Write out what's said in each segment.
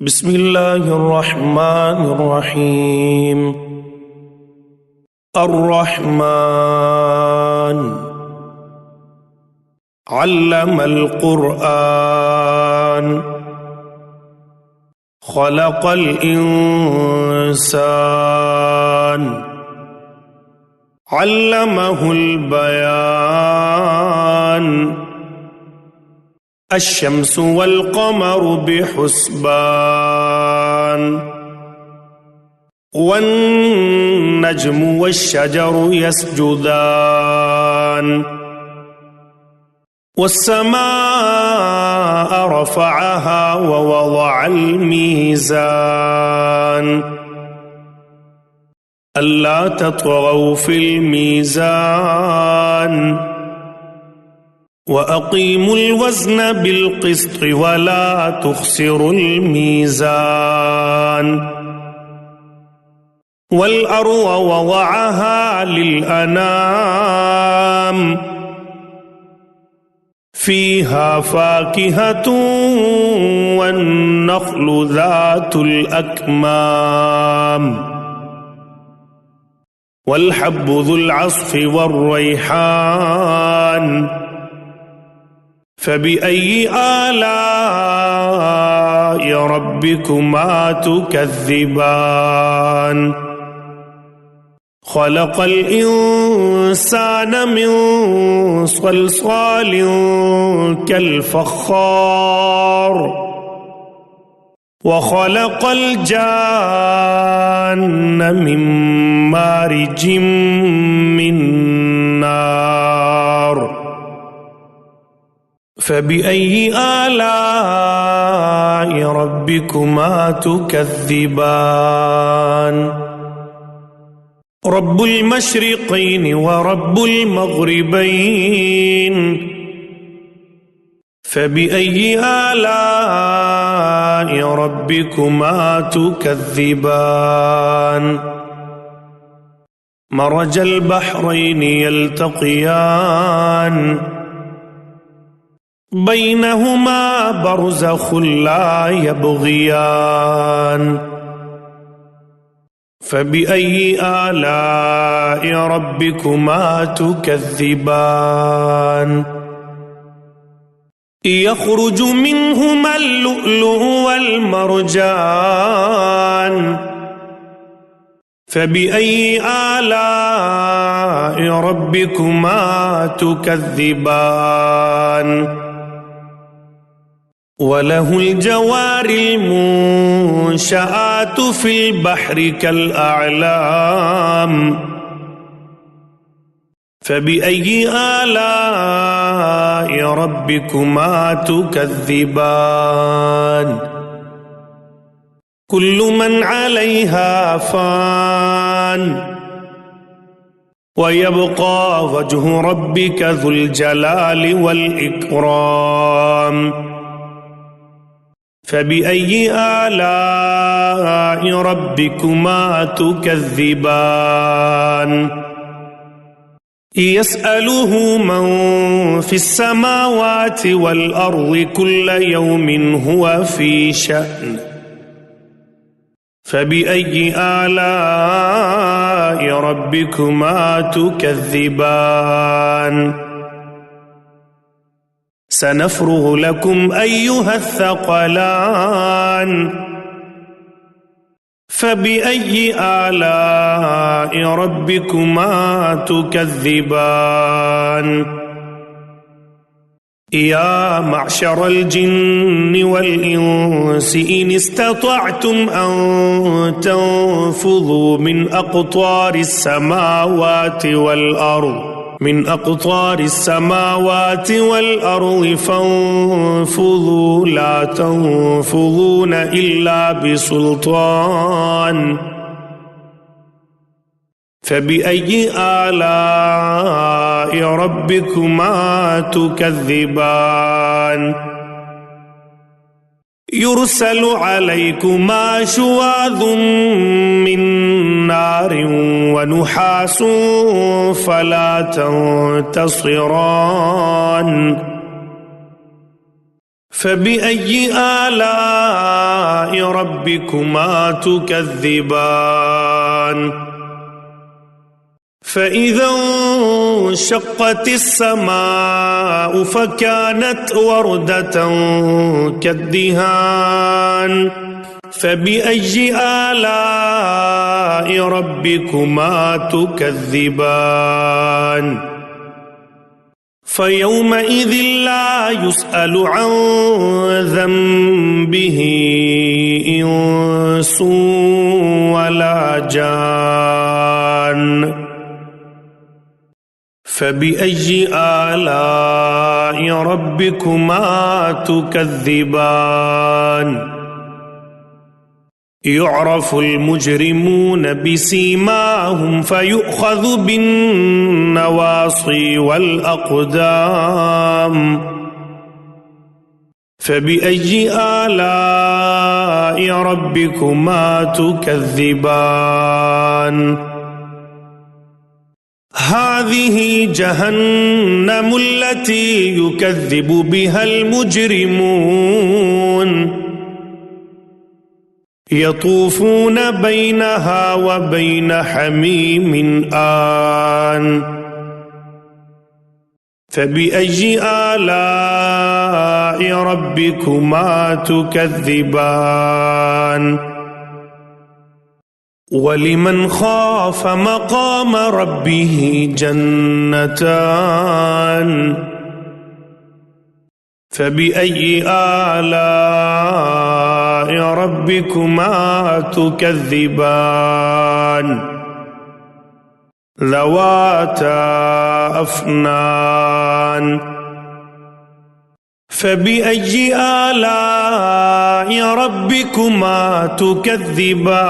بسم الله الرحمن الرحيم. الرحمن علم القرآن خلق الإنسان علمه البيان الشمس والقمر بحسبان والنجم والشجر يسجدان والسماء رفعها ووضع الميزان ألا تطغوا في الميزان وأقيموا الوزن بالقسط ولا تخسروا الميزان والأرض وضعها للأنام فيها فاكهة والنخل ذات الأكمام والحب ذو العصف والريحان فبأي آلاء ربكما تكذبان خلق الإنسان من صلصال كالفخار وخلق الجان من مارج من نار فبأي آلاء ربكما تكذبان رب المشرقين ورب المغربين فبأي آلاء ربكما تكذبان مرج البحرين يلتقيان بينهما برزخ لا يبغيان فبأي آلاء ربكما تكذبان يخرج منهما اللؤلؤ والمرجان فبأي آلاء ربكما تكذبان وله الجوار المنشآت في البحر كالأعلام فبأي آلاء ربكما تكذبان كل من عليها فان ويبقى وجه ربك ذو الجلال والإكرام فبأي آلاء ربكما تكذبان يسأله من في السماوات والأرض كل يوم هو في شأن فبأي آلاء ربكما تكذبان سنفرغ لكم أيها الثقلان فبأي آلاء ربكما تكذبان يا معشر الجن والإنس إن استطعتم أن تنفذوا من أقطار السماوات والأرض فانفذوا لا تنفذون إلا بسلطان فبأي آلاء ربكما تكذبان يرسل عليكما شواظ من نار ونحاس فلا تنتصران فبأي آلاء ربكما تكذبان فإذا انشقت السماء فكانت وردة كالدهان فبأي آلاء ربكما تكذبان فيومئذ لا يسأل عن ذنبه إنس ولا جان فبأي آلاء ربكما تكذبان يعرف المجرمون بسيماهم فيؤخذ بالنواصي والأقدام فبأي آلاء ربكما تكذبان هذه جهنم التي يكذب بها المجرمون يطوفون بينها وبين حميم آن فبأي آلاء ربكما تكذبان ولمن خاف مقام ربه جنتان فبأي آلاء ربكما تكذبان ذواتا أفنان فبأي آلاء ربكما تكذبان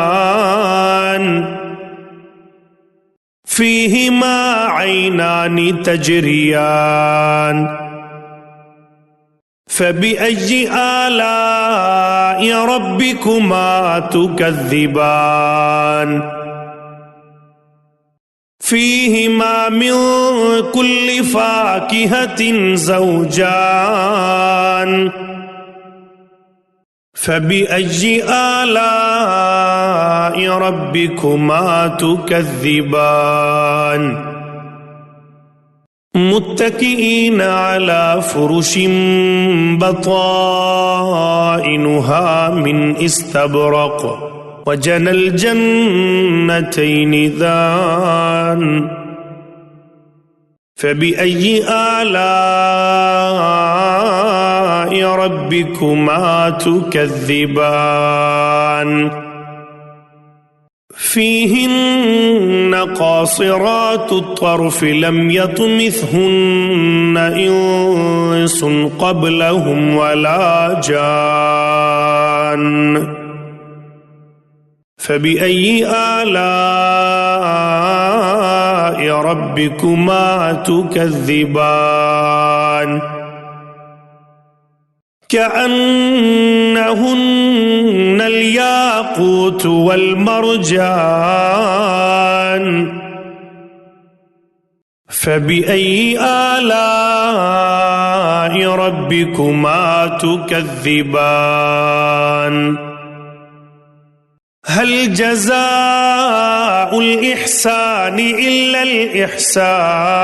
فيهما عينان تجريان فبأي آلاء ربكما تكذبان فيهما من كل فاكهة زوجان فبأي آلاء ربكما تكذبان متكئين على فرش بطائنها من استبرق وجنى الجنتين دان فبأي آلاء ربكما تكذبان فيهن قاصرات الطرف لم يطمثهن إنس قبلهم ولا جان فبأي آلاء ربكما تكذبان كأنهن الياقوت والمرجان فبأي آلاء ربكما تكذبان هل جزاء الإحسان إلا الإحسان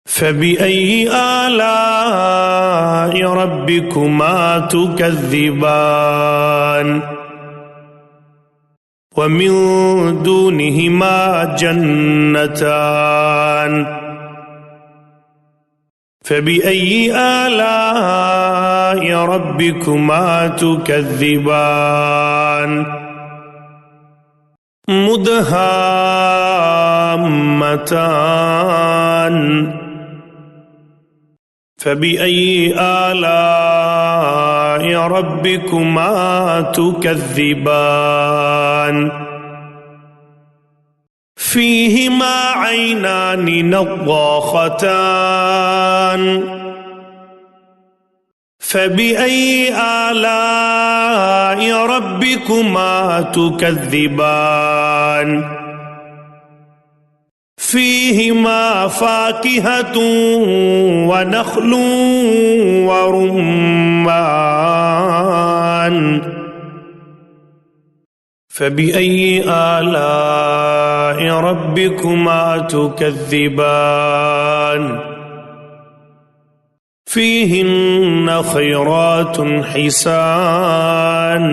فبأي آلاء ربكما تكذبان ومن دونهما جنتان فبأي آلاء ربكما تكذبان مدهامتان فبأي آلاء ربكما تكذبان فيهما عينان نضاختان فبأي آلاء ربكما تكذبان فيهما فاكهة ونخل ورمان فبأي آلاء ربكما تكذبان فيهن خيرات حسان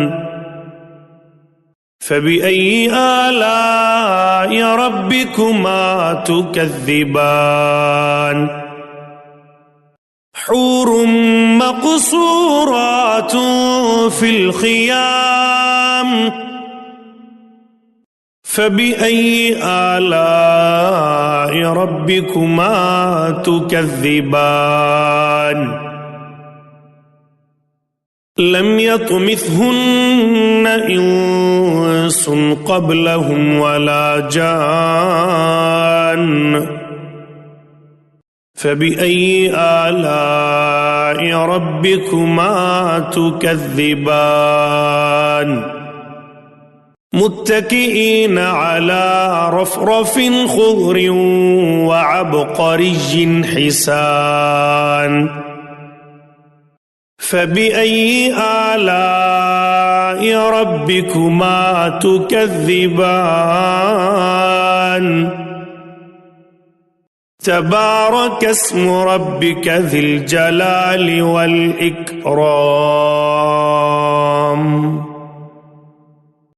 فبأي آلاء ربكما تكذبان حور مقصورات في الخيام فبأي آلاء ربكما تكذبان لم يطمثهن إنس قبلهم ولا جان فبأي آلاء ربكما تكذبان متكئين على رفرف خضر وعبقري حسان فبأي آلاء ربكما تكذبان تبارك اسم ربك ذي الجلال والإكرام